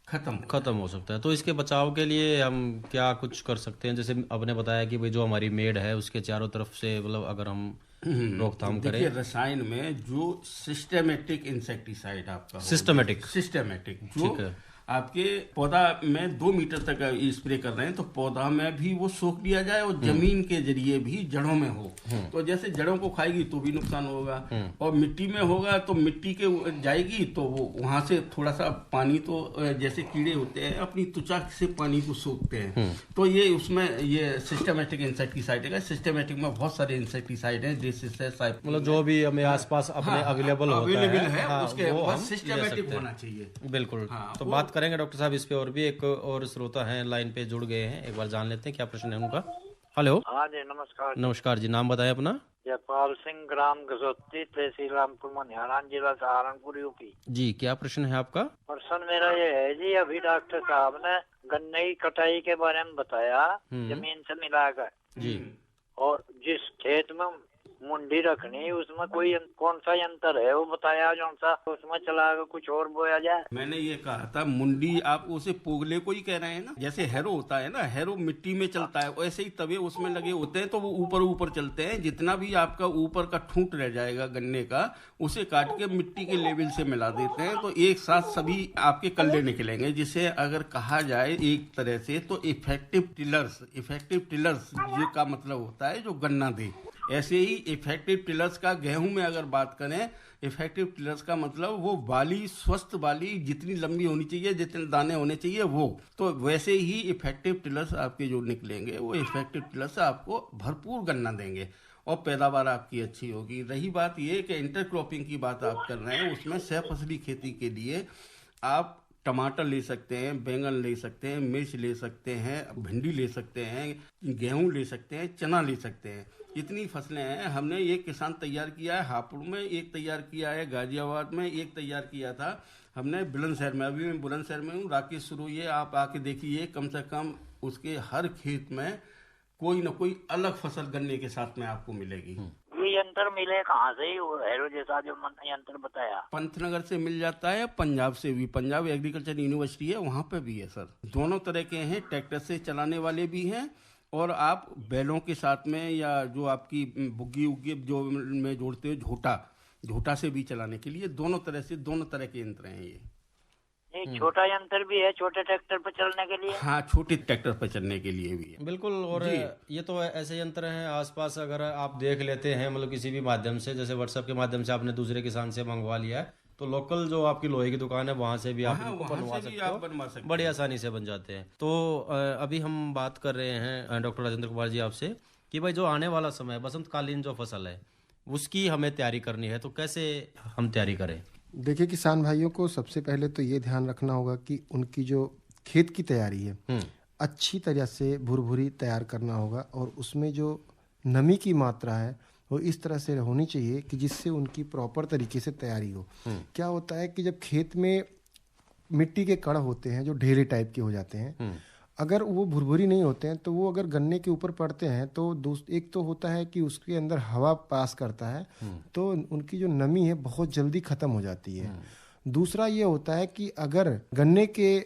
खत्म हो सकता है। तो इसके बचाव के लिए हम क्या कुछ कर सकते हैं? जैसे आपने बताया कि भाई जो हमारी मेड़ है उसके चारों तरफ से मतलब अगर हम रोकथाम करें। देखिए, रसायन में जो सिस्टेमेटिक इंसेक्टिसाइड आपका सिस्टेमेटिक जो आपके पौधा में 2 मीटर तक स्प्रे कर रहे हैं, तो पौधा में भी वो सोख लिया जाए और जमीन के जरिए भी जड़ों में हो। तो जैसे जड़ों को खाएगी तो भी नुकसान होगा, और मिट्टी में होगा तो मिट्टी के जाएगी तो वो वहां से थोड़ा सा पानी, तो जैसे कीड़े होते हैं अपनी त्वचा से पानी को सोखते हैं, तो ये उसमें ये सिस्टेमेटिक इंसेक्टिसाइड है। सिस्टेमेटिक में बहुत सारे इंसेक्टिसाइड हैं जिससे मतलब जो भी हमें आसपास अपने अवेलेबल है उसके सिस्टेमेटिक होना चाहिए। बिल्कुल। तो बात करेंगे डॉक्टर साहब इस पे, और भी एक और श्रोता हैं लाइन पे जुड़ गए हैं, एक बार जान लेते हैं क्या प्रश्न है उनका। हेलो। हाँ जी, नमस्कार। नमस्कार जी, नाम बताएं अपना। जयपाल सिंह, ग्राम गजोती, तहसील रामपुर मनिहारान, जिला सहारनपुर, यूपी। जी, क्या प्रश्न है आपका? प्रश्न मेरा ये है जी, अभी डॉक्टर साहब ने गन्ने की कटाई के बारे में बताया जमीन से मिलाकर जी, और जिस खेत में मुंडी रखनी उसमें कोई कौन सा यंत्र है वो बताया, जो सा उसमें चलाकर कुछ और बोया जाए। मैंने ये कहा था मुंडी, आप उसे पोगले को ही कह रहे हैं ना। जैसे हैरो होता है ना, हैरो मिट्टी में चलता है, वैसे ही तवे उसमें लगे होते हैं तो वो ऊपर चलते हैं। जितना भी आपका ऊपर का ठूंठ रह जाएगा गन्ने का, उसे काट के मिट्टी के लेवल से मिला देते हैं, तो एक साथ सभी आपके कल्ले निकलेंगे। जिसे अगर कहा जाए एक तरह से तो इफेक्टिव टिलर्स का मतलब होता है जो गन्ना दे। ऐसे ही इफेक्टिव टिलर्स का गेहूं में अगर बात करें, इफेक्टिव टिलर्स का मतलब वो बाली, स्वस्थ बाली जितनी लंबी होनी चाहिए, जितने दाने होने चाहिए वो, तो वैसे ही इफेक्टिव टिलर्स आपके जो निकलेंगे वो इफेक्टिव टिलर्स आपको भरपूर गन्ना देंगे और पैदावार आपकी अच्छी होगी। रही बात ये कि इंटरक्रॉपिंग की बात आप कर रहे हैं, उसमें सहफसली खेती के लिए आप टमाटर ले सकते हैं, बैंगन ले सकते हैं, मिर्च ले सकते हैं, भिंडी ले सकते हैं, गेहूं ले सकते हैं, चना ले सकते हैं। इतनी फसलें हैं। हमने एक किसान तैयार किया है हापुड़ में, एक तैयार किया है गाजियाबाद में, एक तैयार किया था हमने बुलंदशहर में। अभी मैं बुलंदशहर में हूँ, राकेश सुरोये, आप आके देखिए, कम से कम उसके हर खेत में कोई न कोई अलग फसल गन्ने के साथ में आपको मिलेगी। ये यंत्र मिले कहाँ से? हैरो जैसा जो यंत्र बताया पंतनगर से मिल जाता है, पंजाब से भी, पंजाब एग्रीकल्चर यूनिवर्सिटी है वहाँ पे भी है सर। दोनों तरह के हैं, ट्रैक्टर से चलाने वाले भी हैं और आप बैलों के साथ में, या जो आपकी बुग्गी उग्गी जो में जोड़ते हो झोटा से भी चलाने के लिए, दोनों तरह के यंत्र हैं ये। छोटा यंत्र भी है छोटे ट्रैक्टर पर चलने के लिए? हाँ, छोटे ट्रैक्टर पर चलने के लिए भी है। बिल्कुल। और ये तो ऐसे यंत्र हैं आसपास, अगर आप देख लेते हैं मतलब किसी भी माध्यम से, जैसे व्हाट्सएप के माध्यम से आपने दूसरे किसान से मंगवा लिया है, तो लोकल जो आपकी लोहे की दुकान है वहां से भी आप बनवा सकते हो, बड़ी आसानी से बन जाते हैं। तो अभी हम बात कर रहे हैं डॉक्टर राजेंद्र कुमार जी आपसे कि भाई जो आने वाला समय, बसंतकालीन जो फसल है उसकी हमें तैयारी करनी है, तो कैसे हम तैयारी करें? देखिए, किसान भाइयों को सबसे पहले तो ये ध्यान रखना होगा कि उनकी जो खेत की तैयारी है अच्छी तरह से भुरभुरी तैयार करना होगा, और उसमें जो नमी की मात्रा है वो इस तरह से होनी चाहिए कि जिससे उनकी प्रॉपर तरीके से तैयारी हो। क्या होता है कि जब खेत में मिट्टी के कण होते हैं जो ढेले टाइप के हो जाते हैं, अगर वो भुरभुरी नहीं होते हैं तो वो अगर गन्ने के ऊपर पड़ते हैं तो एक तो होता है कि उसके अंदर हवा पास करता है तो उनकी जो नमी है बहुत जल्दी खत्म हो जाती है। दूसरा ये होता है कि अगर गन्ने के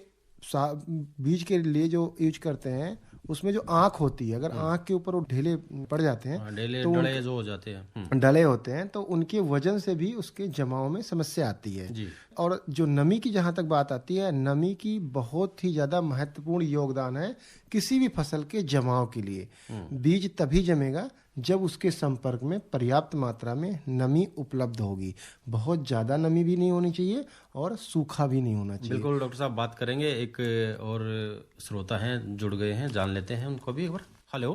बीज के लिए जो यूज करते हैं उसमें जो आँख होती है, अगर आँख के ऊपर वो ढेले पड़ जाते हैं, तो डले जो हो जाते हैं, डले होते हैं, तो उनके वजन से भी उसके जमाव में समस्या आती है जी। और जो नमी की जहाँ तक बात आती है, नमी की बहुत ही ज़्यादा महत्वपूर्ण योगदान है किसी भी फसल के जमाव के लिए। बीज तभी जमेगा जब उसके संपर्क में पर्याप्त मात्रा में नमी उपलब्ध होगी। बहुत ज़्यादा नमी भी नहीं होनी चाहिए और सूखा भी नहीं होना चाहिए। बिल्कुल डॉक्टर साहब, बात करेंगे। एक और श्रोता हैं जुड़ गए हैं, जान लेते हैं उनको भी एक बार। हेलो।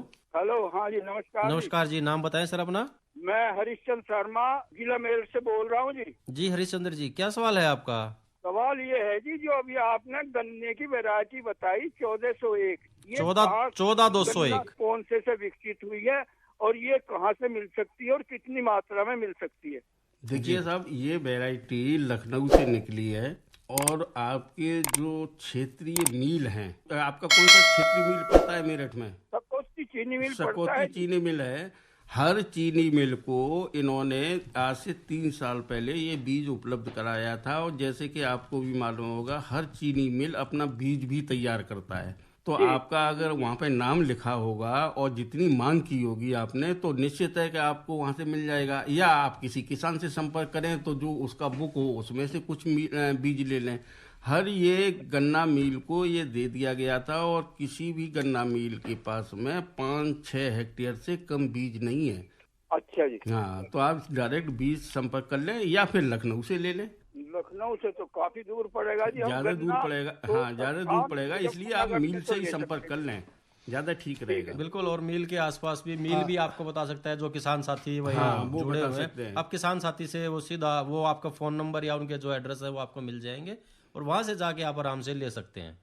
हाँ जी, नमस्कार। नमस्कार जी, नाम बताएं सर अपना। मैं हरिश्चंद्र शर्मा, जिला मेरठ से बोल रहा हूँ जी। जी हरिश्चंद्र जी, क्या सवाल है आपका? सवाल ये है जी, जो अभी आपने गन्ने की वैरायटी बताई 1401, ये 14,201 कौन से विकसित हुई है और ये कहाँ से मिल सकती है और कितनी मात्रा में मिल सकती है? देखिए साहब, ये वैरायटी लखनऊ से निकली है और आपके जो क्षेत्रीय मिल हैं, आपका कौन सा क्षेत्रीय मिल पड़ता है मेरठ में? सकोती चीनी मिल पड़ता है। सकोती चीनी मिल है। हर चीनी मिल को इन्होंने आज से 3 साल पहले ये बीज उपलब्ध कराया था और जैसे कि आपको भी मालूम होगा, हर चीनी मिल अपना बीज भी तैयार करता है। तो आपका अगर वहाँ पे नाम लिखा होगा और जितनी मांग की होगी आपने, तो निश्चित है कि आपको वहाँ से मिल जाएगा। या आप किसी किसान से संपर्क करें तो जो उसका बुक हो उसमें से कुछ बीज ले लें। हर ये गन्ना मिल को ये दे दिया गया था और किसी भी गन्ना मिल के पास में 5-6 हेक्टेयर से कम बीज नहीं है। अच्छा जी। हाँ, तो आप डायरेक्ट बीज संपर्क कर लें या फिर लखनऊ से ले लें। लखनऊ से तो काफी दूर पड़ेगा जी, ज्यादा दूर पड़ेगा। तो हाँ, ज्यादा दूर पड़ेगा, इसलिए आप मिल से ही संपर्क कर लें, ज्यादा ठीक रहेगा। बिल्कुल। और मिल के आसपास भी मिल भी आपको बता सकता है, जो किसान साथी वही वो जुड़े बता हुए सकते हैं। आप किसान साथी से वो सीधा वो आपका फोन नंबर या उनके जो एड्रेस है वो आपको मिल जाएंगे और वहां से जाके आप आराम से ले सकते हैं।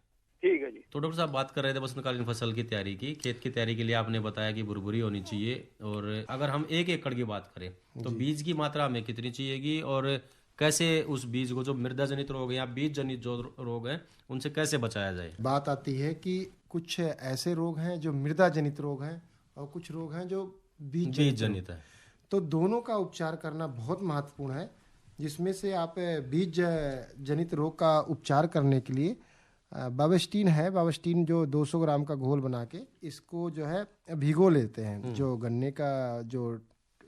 ठीक है जी। तो डॉक्टर साहब बात कर रहे थे बसंतकालीन फसल की तैयारी की। खेत की तैयारी के लिए आपने बताया कि भुरभुरी होनी चाहिए, और अगर हम 1 एकड़ की बात करें तो बीज की मात्रा हमें कितनी चाहिएगी और कैसे उस बीज को, जो मृदा जनित रोग है या बीज जनित जो रोग है, उनसे कैसे बचाया जाए? बात आती है कि कुछ ऐसे रोग हैं जो मृदा जनित रोग हैं और कुछ रोग हैं जो बीज जनित है। तो दोनों का उपचार करना बहुत महत्वपूर्ण है, जिसमें से आप बीज जनित रोग का उपचार करने के लिए बावेस्टीन है। बावेस्टीन जो 200 ग्राम का घोल बना के इसको जो है भिगो लेते हैं। जो गन्ने का जो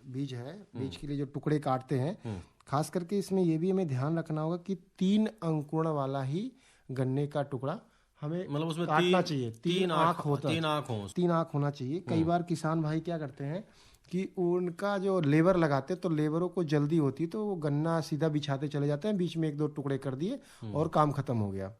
बीज है, बीज के लिए जो टुकड़े काटते हैं, खास करके इसमें ये भी हमें ध्यान रखना होगा कि 3 अंकुरण वाला ही गन्ने का टुकड़ा हमें मतलब उसमें काटना चाहिए। 3 आँख होता है, 3 आँख होना चाहिए। कई बार किसान भाई क्या करते हैं कि उनका जो लेबर लगाते, तो लेबरों को जल्दी होती तो वो गन्ना सीधा बिछाते चले जाते हैं, बीच में 1-2 टुकड़े कर दिए और काम खत्म हो गया।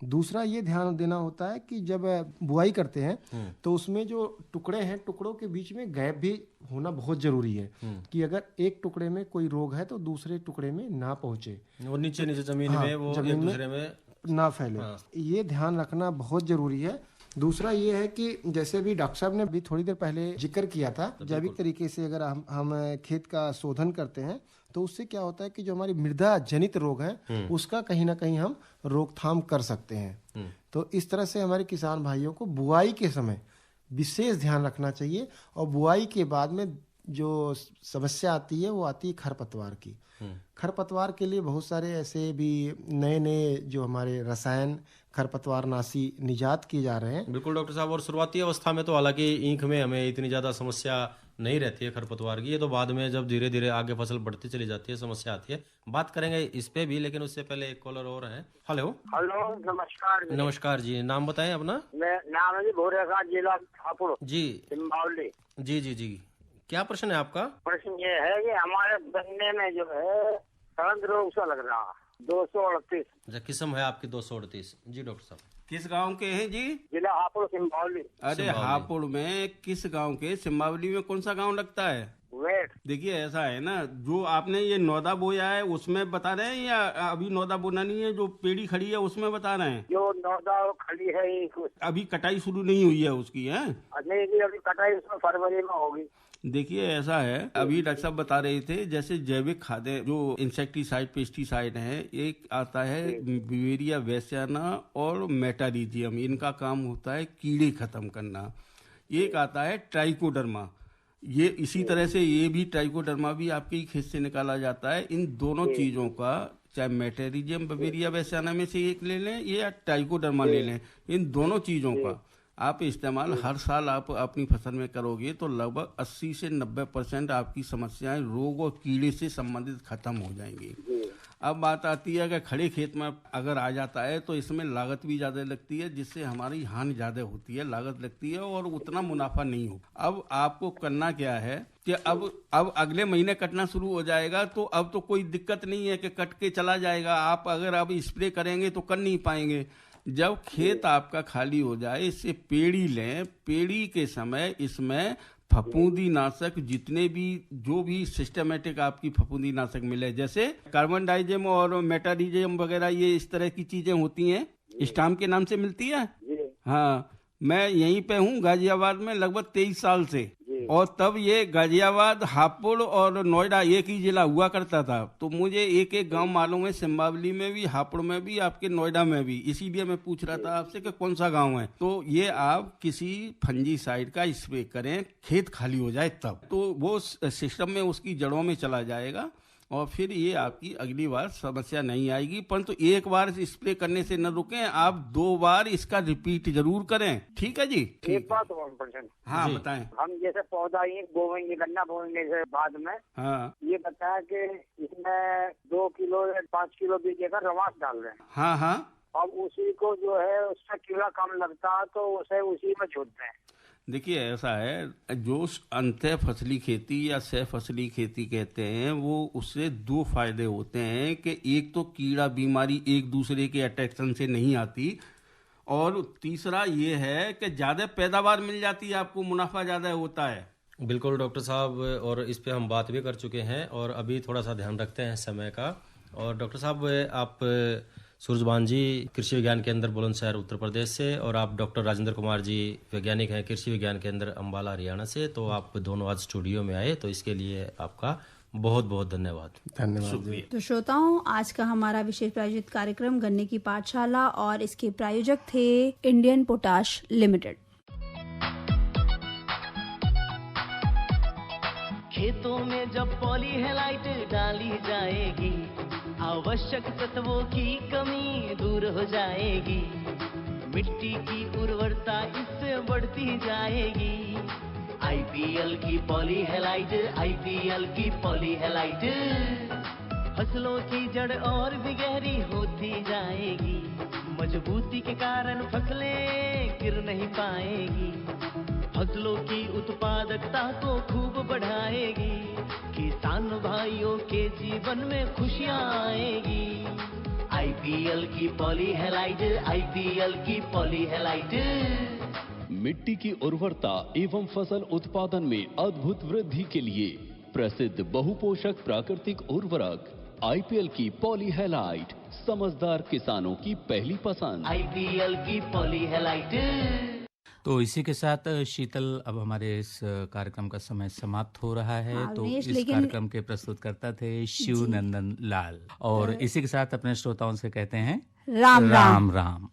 दूसरा ये ध्यान देना होता है कि जब बुआई करते हैं तो उसमें जो टुकड़े हैं, टुकड़ों के बीच में गैप भी होना बहुत जरूरी है कि अगर एक टुकड़े में कोई रोग है तो दूसरे टुकड़े में ना पहुंचे, वो नीचे जमीन में वो एक दूसरे में ना फैले। ये ध्यान रखना बहुत जरूरी है। दूसरा ये है कि जैसे भी डॉक्टर साहब ने भी थोड़ी देर पहले जिक्र किया था, जैविक तरीके से अगर हम खेत का शोधन करते हैं तो उससे क्या होता है कि जो हमारी मृदा जनित रोग है उसका कहीं ना कहीं हम रोकथाम कर सकते हैं। तो इस तरह से हमारे किसान भाइयों को बुआई के समय विशेष ध्यान रखना चाहिए। और बुआई के बाद में जो समस्या आती है वो आती है खरपतवार की। खरपतवार के लिए बहुत सारे ऐसे भी नए जो हमारे रसायन खरपतवार नाशी निजात किए जा रहे हैं। बिल्कुल डॉक्टर साहब। और शुरुआती अवस्था में तो हालांकि ईंख में हमें इतनी ज्यादा समस्या नहीं रहती है खरपतवार की, ये तो बाद में जब धीरे धीरे आगे फसल बढ़ती चली जाती है समस्या आती है। बात करेंगे इस पे भी, लेकिन उससे पहले एक कॉलर और है। हेलो नमस्कार। नमस्कार जी, नाम बताएं अपना। नाम है जी भोरेगा, जिला हापुड़ जी। सिंबावली। जी। क्या प्रश्न है आपका? प्रश्न ये है कि हमारे गन्ने में जो है सड़न रोग सा लग रहा 238। अच्छा, किस्म है आपकी 238? जी डॉक्टर साहब। किस गांव के हैं जी? जिला हापुड़ सिंबावली। अरे हापुड़ में किस गांव के? सिंबावली में कौन सा गांव लगता है? वेट। देखिए ऐसा है ना, जो आपने ये नौदा बोया है उसमें बता रहे हैं या अभी नौदा बोना नहीं है, जो पेड़ी खड़ी है उसमें बता रहे हैं? जो नौदा खड़ी है अभी कटाई शुरू नहीं हुई है उसकी है? नहीं, अभी कटाई उसमें फरवरी में होगी। देखिए ऐसा है, अभी डॉक्टर साहब बता रहे थे जैसे जैविक खाद्य जो इंसेक्टिसाइड पेस्टिसाइड है, एक आता है बिवेरिया वैसियाना और मेटारिजियम, इनका काम होता है कीड़े खत्म करना। एक आता है ट्राइकोडर्मा, ये इसी तरह से ये भी ट्राइकोडर्मा भी आपके ही खेत से निकाला जाता है। इन दोनों चीजों का, चाहे मेटारिजियम बिवेरिया वैसियाना में से एक ले लें या ट्राइकोडर्मा ले लें, इन दोनों चीजों का आप इस्तेमाल हर साल आप अपनी फसल में करोगे तो लगभग 80 से 90% आपकी समस्याएं रोग और कीड़े से संबंधित खत्म हो जाएंगी। अब बात आती है कि खड़े खेत में अगर आ जाता है तो इसमें लागत भी ज्यादा लगती है, जिससे हमारी हानि ज्यादा होती है, लागत लगती है और उतना मुनाफा नहीं हो। अब आपको करना क्या है कि अब अगले महीने कटना शुरू हो जाएगा, तो अब तो कोई दिक्कत नहीं है कि कट के चला जाएगा। आप अगर अब स्प्रे करेंगे तो कर नहीं पाएंगे। जब खेत आपका खाली हो जाए, इससे पेड़ी लें, पेड़ी के समय इसमें फफूंदी नाशक जितने भी जो भी सिस्टमेटिक आपकी फफूंदी नाशक मिले, जैसे कार्बन डाइजेम और मेटारिजेम वगैरह, ये इस तरह की चीजें होती हैं, स्टाम के नाम से मिलती है। हाँ, मैं यहीं पे हूँ गाजियाबाद में लगभग 23 साल से, और तब ये गाजियाबाद, हापुड़ और नोएडा एक ही जिला हुआ करता था। तो मुझे एक एक गांव मालूम है, सिम्बावली में भी, हापुड़ में भी, आपके नोएडा में भी। इसीलिए मैं पूछ रहा था आपसे कि कौन सा गांव है। तो ये आप किसी फंजीसाइड का स्प्रे करें, खेत खाली हो जाए तब, तो वो सिस्टम में उसकी जड़ों में चला जाएगा और फिर ये आपकी अगली बार समस्या नहीं आएगी। परंतु एक बार स्प्रे करने से न रुकें, आप 2 बार इसका रिपीट जरूर करें। ठीक है जी। एक बात और परसेंट। हाँ बताएं। हम जैसे पौधा ही बोएंगे, गन्ना बोएंगे से बाद में, हाँ, ये बताया कि इसमें 2 किलो या 5 किलो बीजे का रवास डाल रहे हैं। हाँ हाँ। अब उसी को जो है उसका कीड़ा कम लगता है तो उसे उसी में छूट दें। देखिए ऐसा है, जो अंतः फसली खेती या सह फसली खेती कहते हैं, वो उससे 2 फायदे होते हैं कि एक तो कीड़ा बीमारी एक दूसरे के अटैक्शन से नहीं आती, और तीसरा ये है कि ज्यादा पैदावार मिल जाती है, आपको मुनाफा ज्यादा होता है। बिल्कुल डॉक्टर साहब, और इस पे हम बात भी कर चुके हैं और अभी थोड़ा सा ध्यान रखते हैं समय का। और डॉक्टर साहब, आप सूरजभान जी कृषि विज्ञान केंद्र बुलंदशहर उत्तर प्रदेश से, और आप डॉक्टर राजेंद्र कुमार जी वैज्ञानिक हैं कृषि विज्ञान केंद्र अंबाला हरियाणा से। तो आप दोनों आज स्टूडियो में आए, तो इसके लिए आपका बहुत बहुत धन्यवाद। धन्यवाद। तो श्रोताओं, आज का हमारा विशेष प्रायोजित कार्यक्रम गन्ने की पाठशाला, और इसके प्रायोजक थे इंडियन पोटाश लिमिटेड। खेतों में जब पॉलीहेलाइट डाली जाएगी, आवश्यक तत्वों की कमी दूर हो जाएगी, मिट्टी की उर्वरता इससे बढ़ती जाएगी। आईपीएल की पॉलीहेलाइट, आईपीएल की पॉलीहेलाइट, फसलों की जड़ और भी गहरी होती जाएगी, मजबूती के कारण फसलें गिर नहीं पाएगी, फसलों की उत्पादकता को खूब बढ़ाएगी, किसान भाइयों के जीवन में खुशियाँ आएगी। आईपीएल की पॉलीहेलाइट, आईपीएल की पॉलीहेलाइट। मिट्टी की उर्वरता एवं फसल उत्पादन में अद्भुत वृद्धि के लिए प्रसिद्ध बहुपोषक प्राकृतिक उर्वरक आईपीएल की पॉलीहेलाइट, समझदार किसानों की पहली पसंद। आईपीएल की पॉलीहेलाइट। तो इसी के साथ शीतल, अब हमारे इस कार्यक्रम का समय समाप्त हो रहा है। तो इस कार्यक्रम के प्रस्तुतकर्ता थे शिव नंदन लाल, और इसी के साथ अपने श्रोताओं से कहते हैं राम राम। राम।